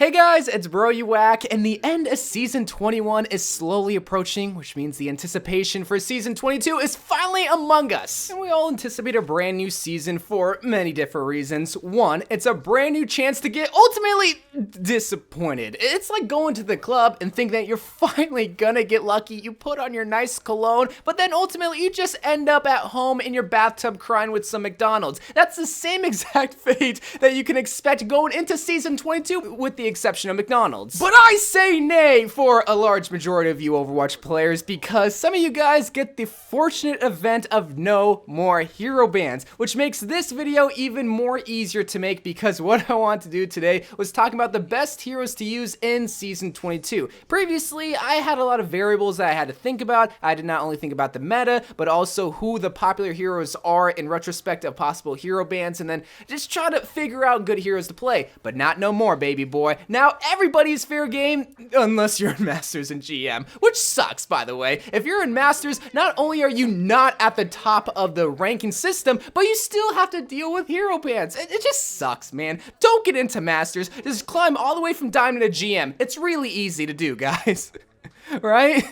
Hey guys, it's Bro You Whack, and the end of Season 21 is slowly approaching, which means the anticipation for Season 22 is finally among us. And we all anticipate a brand new season for many different reasons. One, it's a brand new chance to get ultimately disappointed. It's like going to the club and think that you're finally gonna get lucky. You put on your nice cologne, but then ultimately you just end up at home in your bathtub crying with some McDonald's. That's the same exact fate that you can expect going into Season 22 with the exception of McDonald's. But I say nay for a large majority of you Overwatch players because some of you guys get the fortunate event of no more hero bans, which makes this video even more easier to make because what I want to do today was talk about the best heroes to use in Season 22. Previously, I had a lot of variables that I had to think about. I did not only think about the meta, but also who the popular heroes are in retrospect of possible hero bans, and then just try to figure out good heroes to play. But not no more, baby boy. Now everybody's fair game, unless you're in Masters and GM, which sucks, by the way. If you're in Masters, not only are you not at the top of the ranking system, but you still have to deal with hero bans. It just sucks, man. Don't get into Masters. Just climb all the way from Diamond to GM. It's really easy to do, guys. Right?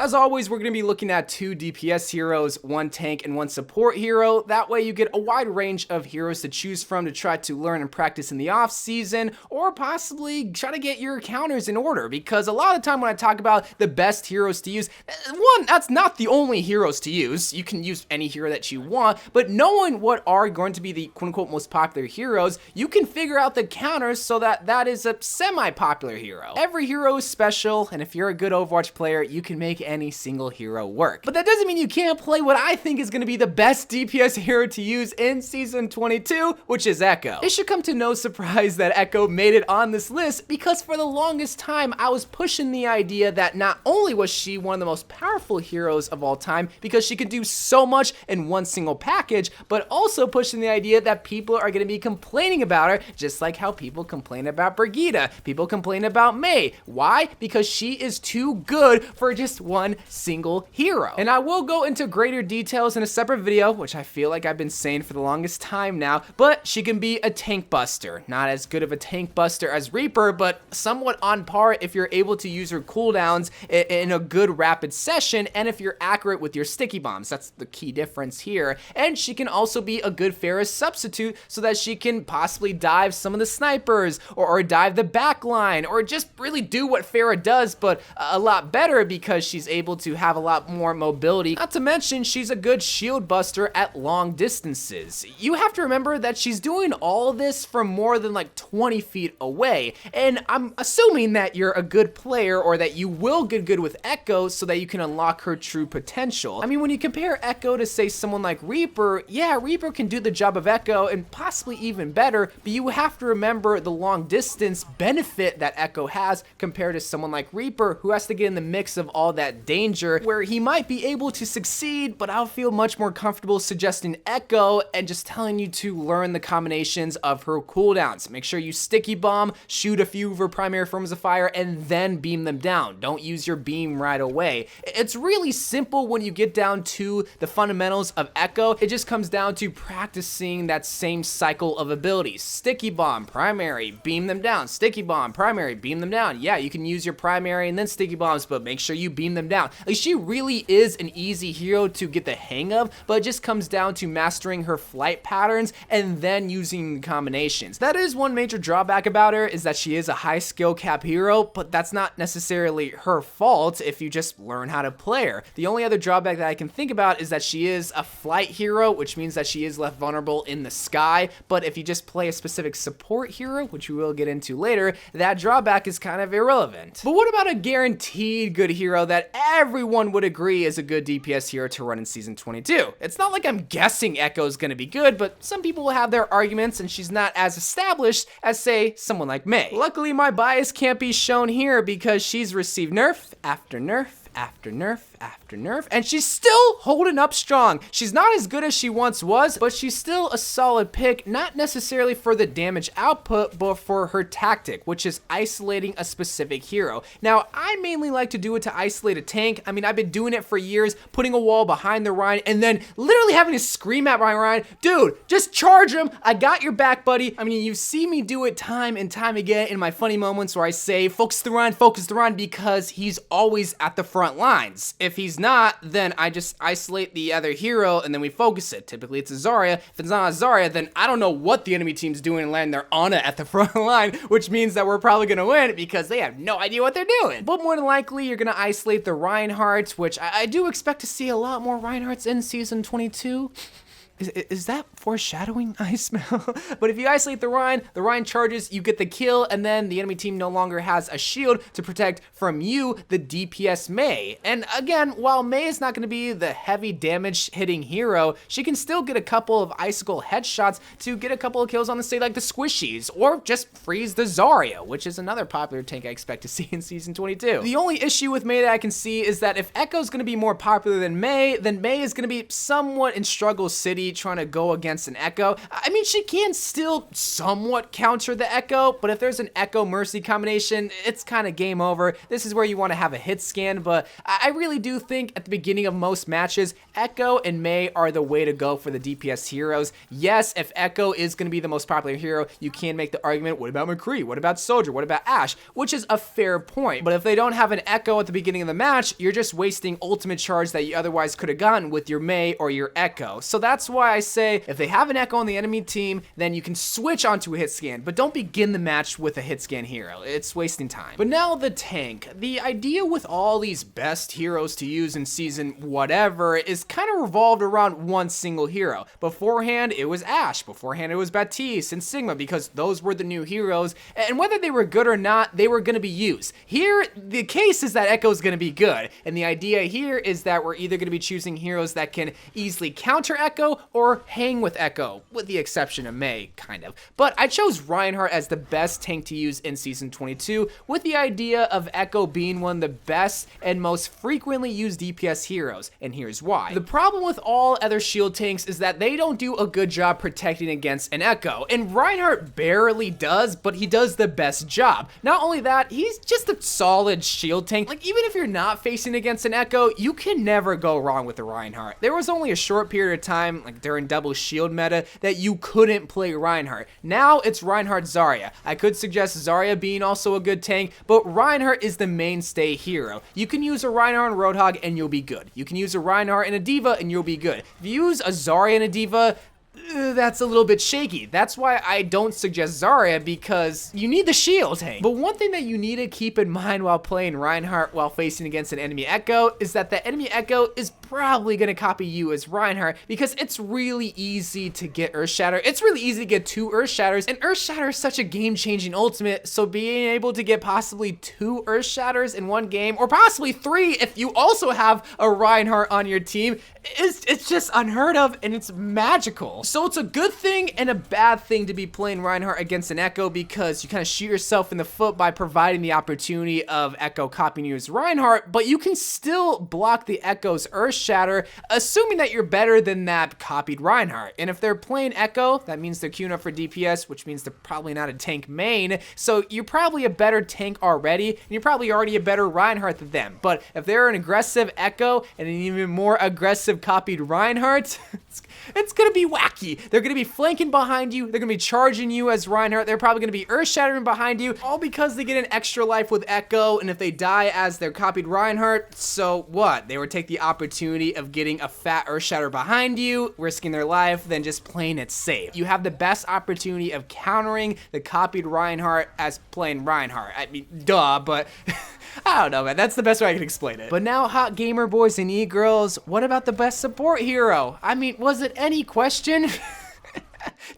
As always, we're going to be looking at 2 DPS heroes, 1 tank, and 1 support hero. That way you get a wide range of heroes to choose from to try to learn and practice in the off season, or possibly try to get your counters in order, because a lot of the time when I talk about the best heroes to use, one, that's not the only heroes to use. You can use any hero that you want, but knowing what are going to be the quote-unquote most popular heroes, you can figure out the counters so that that is a semi-popular hero. Every hero is special, and if you're a good Overwatch player, you can make any single hero work. But that doesn't mean you can't play what I think is going to be the best DPS hero to use in Season 22, which is Ekko. It should come to no surprise that Ekko made it on this list because for the longest time I was pushing the idea that not only was she one of the most powerful heroes of all time because she could do so much in one single package, but also pushing the idea that people are going to be complaining about her just like how people complain about Brigitte. People complain about Mei. Why? Because she is too good for just one single hero. And I will go into greater details in a separate video, which I feel like I've been saying for the longest time now, but she can be a tank buster. Not as good of a tank buster as Reaper, but somewhat on par if you're able to use her cooldowns in a good rapid session, and if you're accurate with your sticky bombs. That's the key difference here. And she can also be a good Pharah substitute so that she can possibly dive some of the snipers, or dive the back line, or just really do what Pharah does, but a lot better because she's able to have a lot more mobility. Not to mention, she's a good shield buster at long distances. You have to remember that she's doing all of this from more than like 20 feet away, and I'm assuming that you're a good player or that you will get good with Ekko so that you can unlock her true potential. I mean, when you compare Ekko to say someone like Reaper, yeah, Reaper can do the job of Ekko and possibly even better, but you have to remember the long distance benefit that Ekko has compared to someone like Reaper who has to get in the mix of all that danger where he might be able to succeed, but I'll feel much more comfortable suggesting Ekko and just telling you to learn the combinations of her cooldowns. Make sure you sticky bomb, shoot a few of her primary forms of fire, and then beam them down. Don't use your beam right away. It's really simple when you get down to the fundamentals of Ekko. It just comes down to practicing that same cycle of abilities. Sticky bomb, primary, beam them down. Sticky bomb, primary, beam them down. Yeah, you can use your primary and then sticky bombs, but make sure you beam them down. Like, she really is an easy hero to get the hang of, but it just comes down to mastering her flight patterns and then using combinations. That is one major drawback about her, is that she is a high skill cap hero, but that's not necessarily her fault if you just learn how to play her. The only other drawback that I can think about is that she is a flight hero, which means that she is left vulnerable in the sky, but if you just play a specific support hero, which we will get into later, that drawback is kind of irrelevant. But what about a guaranteed good hero that everyone would agree is a good DPS hero to run in Season 22? It's not like I'm guessing Ekko is going to be good, but some people will have their arguments and she's not as established as, say, someone like Mei. Luckily, my bias can't be shown here because she's received nerf after nerf after nerf after nerf, and she's still holding up strong. She's not as good as she once was, but she's still a solid pick, not necessarily for the damage output, but for her tactic, which is isolating a specific hero. Now, I mainly like to do it to isolate a tank. I mean, I've been doing it for years, putting a wall behind the Rein, and then literally having to scream at my Rein, dude, just charge him, I got your back, buddy. I mean, you see me do it time and time again in my funny moments where I say, focus the Rein, because he's always at the front lines. If he's not, then I just isolate the other hero and then we focus it. Typically it's a Zarya. If it's not a Zarya, then I don't know what the enemy team's doing and landing their Ana at the front line, which means that we're probably gonna win because they have no idea what they're doing. But more than likely, you're gonna isolate the Reinhardt, which I do expect to see a lot more Reinhardts in Season 22. Is that foreshadowing I smell? But if you isolate the Rein charges, you get the kill, and then the enemy team no longer has a shield to protect from you, the DPS Mei. And again, while Mei is not going to be the heavy damage hitting hero, she can still get a couple of icicle headshots to get a couple of kills on the say like the squishies, or just freeze the Zarya, which is another popular tank I expect to see in Season 22. The only issue with Mei that I can see is that if Ekko's going to be more popular than Mei, then Mei is going to be somewhat in Struggle City trying to go against an Ekko. I mean, she can still somewhat counter the Ekko, but if there's an Ekko Mercy combination, it's kind of game over. This is where you want to have a hit scan, but I really do think at the beginning of most matches, Ekko and Mei are the way to go for the DPS heroes. Yes, if Ekko is going to be the most popular hero, you can make the argument, what about McCree? What about Soldier? What about Ashe? Which is a fair point. But if they don't have an Ekko at the beginning of the match, you're just wasting ultimate charge that you otherwise could have gotten with your Mei or your Ekko. So that's why I say if they have an Ekko on the enemy team, then you can switch onto a hit scan, but don't begin the match with a hit scan hero. It's wasting time. But now the tank. The idea with all these best heroes to use in season whatever is kind of revolved around one single hero. Beforehand, it was Ashe. Beforehand, it was Baptiste and Sigma, because those were the new heroes, and whether they were good or not, they were going to be used. Here, the case is that Ekko's going to be good, and the idea here is that we're either going to be choosing heroes that can easily counter Ekko or hang with Ekko, with the exception of Mei, kind of. But I chose Reinhardt as the best tank to use in Season 22, with the idea of Ekko being one of the best and most frequently used DPS heroes, and here's why. The problem with all other shield tanks is that they don't do a good job protecting against an Ekko, and Reinhardt barely does, but he does the best job. Not only that, he's just a solid shield tank. Like, even if you're not facing against an Ekko, you can never go wrong with the Reinhardt. There was only a short period of time, like during double shield meta, that you couldn't play Reinhardt. Now it's Reinhardt Zarya. I could suggest Zarya being also a good tank, but Reinhardt is the mainstay hero. You can use a Reinhardt and Roadhog and you'll be good. You can use a Reinhardt and a Diva and you'll be good. If you use a Zarya and a Diva, that's a little bit shaky. That's why I don't suggest Zarya, because you need the shield tank. But one thing that you need to keep in mind while playing Reinhardt while facing against an enemy Ekko is that the enemy Ekko is probably going to copy you as Reinhardt, because it's really easy to get Earthshatter. It's really easy to get 2 Earthshatters, and Earthshatter is such a game-changing ultimate, so being able to get possibly 2 Earthshatters in one game, or possibly 3 if you also have a Reinhardt on your team, it's just unheard of, and it's magical. So it's a good thing and a bad thing to be playing Reinhardt against an Ekko, because you kind of shoot yourself in the foot by providing the opportunity of Ekko copying you as Reinhardt, but you can still block the Ekko's Earthshatter, assuming that you're better than that copied Reinhardt. And if they're playing Ekko, that means they're queuing up for DPS, which means they're probably not a tank main, so you're probably a better tank already, and you're probably already a better Reinhardt than them. But if they're an aggressive Ekko and an even more aggressive copied Reinhardt, it's gonna be wacky. They're gonna be flanking behind you, they're gonna be charging you as Reinhardt, they're probably gonna be earth-shattering behind you, all because they get an extra life with Ekko, and if they die as their copied Reinhardt, so what? They would take the opportunity of getting a fat earth-shatter behind you, risking their life, than just playing it safe. You have the best opportunity of countering the copied Reinhardt as playing Reinhardt. I mean, duh, but I don't know, man. That's the best way I can explain it. But now, hot gamer boys and e-girls, what about the best support hero? I mean, was it any question?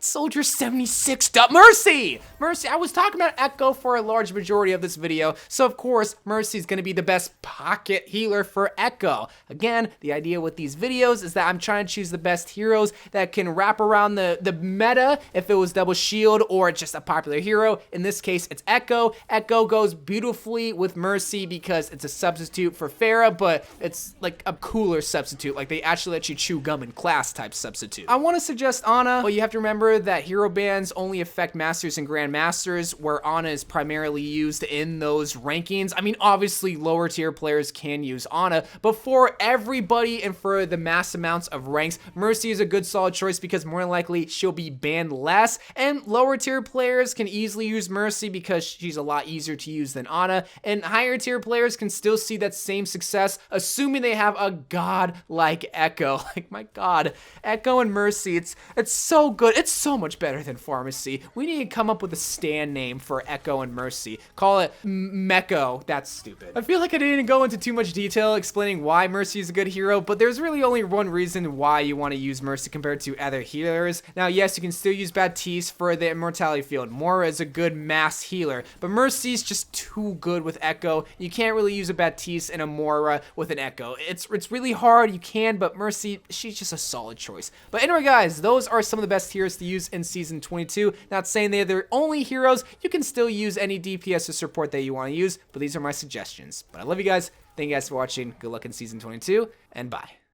Soldier 76 Mercy! Mercy, I was talking about Ekko for a large majority of this video, so of course, Mercy is going to be the best pocket healer for Ekko. Again, the idea with these videos is that I'm trying to choose the best heroes that can wrap around the meta if it was double shield or just a popular hero. In this case, it's Ekko. Ekko goes beautifully with Mercy because it's a substitute for Pharah, but it's like a cooler substitute, like they actually let you chew gum in class type substitute. I want to suggest Ana, but you have to remember that hero bans only affect Masters and Grandmasters, where Ana is primarily used in those rankings. I mean, obviously lower tier players can use Ana, but for everybody and for the mass amounts of ranks, Mercy is a good solid choice because more than likely she'll be banned less, and lower tier players can easily use Mercy because she's a lot easier to use than Ana, and higher tier players can still see that same success assuming they have a god like Ekko. Like, my god, Ekko and Mercy, it's so good. It's so much better than Pharmacy. We need to come up with a stand name for Ekko and Mercy. Call it Mecco. That's stupid. I feel like I didn't go into too much detail explaining why Mercy is a good hero, but there's really only one reason why you want to use Mercy compared to other healers. Now, yes, you can still use Baptiste for the immortality field. Moira is a good mass healer, but Mercy's just too good with Ekko. You can't really use a Baptiste and a Moira with an Ekko. It's really hard. You can, but Mercy, she's just a solid choice. But anyway, guys, those are some of the best heroes to use in Season 22. Not saying they're the only heroes. You can still use any DPS or support that you want to use, but these are my suggestions. But I love you guys. Thank you guys for watching. Good luck in Season 22, and bye.